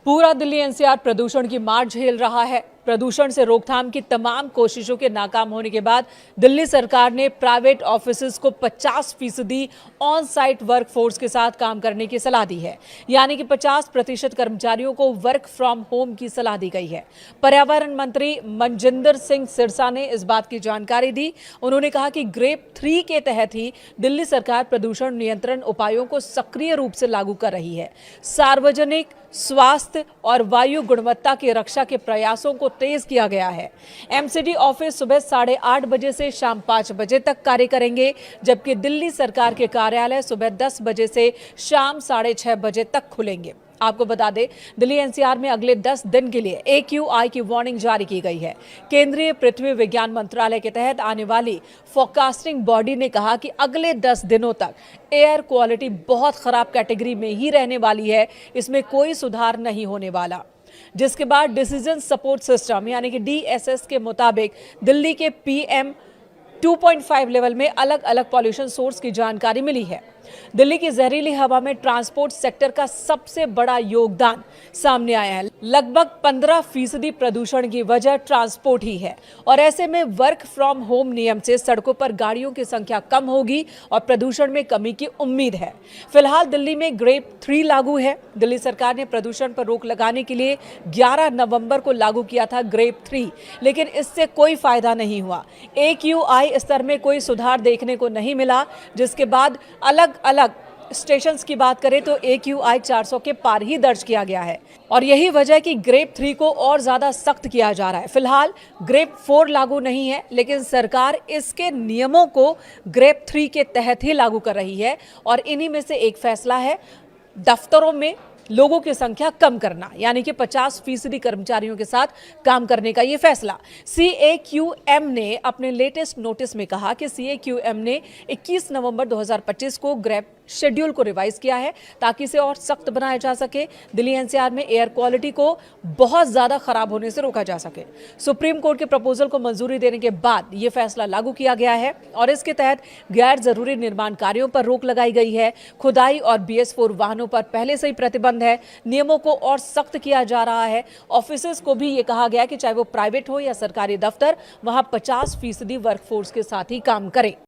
पूरा दिल्ली एनसीआर प्रदूषण की मार झेल रहा है। प्रदूषण से रोकथाम की तमाम कोशिशों के नाकाम होने के बाद दिल्ली सरकार ने प्राइवेट ऑफिसेज को 50% ऑन साइट वर्क फोर्स के साथ काम करने की सलाह दी है। यानी कि 50% कर्मचारियों को वर्क फ्रॉम होम की सलाह दी गई है। पर्यावरण मंत्री मनजिंदर सिंह सिरसा ने इस बात की जानकारी दी। उन्होंने कहा कि ग्रेप 3 के तहत ही दिल्ली सरकार प्रदूषण नियंत्रण उपायों को सक्रिय रूप से लागू कर रही है। सार्वजनिक स्वास्थ्य और वायु गुणवत्ता की रक्षा के प्रयासों को तेज किया गया है। एमसीडी ऑफिस सुबह 8:30 बजे से शाम 5 बजे तक कार्य करेंगे, जबकि दिल्ली सरकार के कार्यालय सुबह 10 बजे से शाम 6:30 बजे तक खुलेंगे। आपको बता दें, दिल्ली एनसीआर में अगले 10 दिन के लिए AQI की वार्निंग जारी की गई है। केंद्रीय पृथ्वी विज्ञान मंत्रालय के तहत आने वाली फोरकास्टिंग बॉडी ने कहा कि अगले 10 दिनों तक एयर क्वालिटी बहुत खराब कैटेगरी में ही रहने वाली है, इसमें कोई सुधार नहीं होने वाला। जिसके बाद डिसीजन सपोर्ट सिस्टम यानी कि DSS के मुताबिक दिल्ली के PM 2.5 लेवल में अलग अलग पॉल्यूशन सोर्स की जानकारी मिली है। दिल्ली की जहरीली हवा में ट्रांसपोर्ट सेक्टर का सबसे बड़ा योगदान सामने आया है। लगभग 15% प्रदूषण की वजह ट्रांसपोर्ट ही है और ऐसे में वर्क फ्रॉम होम नियम से सड़कों पर गाड़ियों की संख्या कम होगी और प्रदूषण में कमी की उम्मीद है। फिलहाल दिल्ली में ग्रेप 3 लागू है। दिल्ली सरकार ने प्रदूषण पर रोक लगाने के लिए 11 नवंबर को लागू किया था ग्रेप 3, लेकिन इससे कोई फायदा नहीं हुआ। AQI स्तर में कोई सुधार देखने को नहीं मिला, जिसके बाद अलग अलग स्टेशंस की बात करें तो AQI 400 के पार ही दर्ज किया गया है और यही वजह कि ग्रेप 3 को और ज्यादा सख्त किया जा रहा है। फिलहाल ग्रेप 4 लागू नहीं है, लेकिन सरकार इसके नियमों को ग्रेप 3 के तहत ही लागू कर रही है और इन्हीं में से एक फैसला है दफ्तरों में लोगों की संख्या कम करना, यानी कि 50% कर्मचारियों के साथ काम करने का ये फैसला। CAQM ने अपने लेटेस्ट नोटिस में कहा कि CAQM ने 21 नवंबर 2025 को ग्रेप शेड्यूल को रिवाइज किया है ताकि इसे और सख्त बनाया जा सके। दिल्ली एनसीआर में एयर क्वालिटी को बहुत ज्यादा खराब होने से रोका जा सके। सुप्रीम कोर्ट के प्रपोजल को मंजूरी देने के बाद यह फैसला लागू किया गया है और इसके तहत गैर जरूरी निर्माण कार्यों पर रोक लगाई गई है। खुदाई और BS4 वाहनों पर पहले से ही प्रतिबंध है। नियमों को और सख्त किया जा रहा है। ऑफिसेज को भी ये कहा गया कि चाहे वो प्राइवेट हो या सरकारी दफ्तर, वहां 50% वर्कफोर्स के साथ ही काम करें।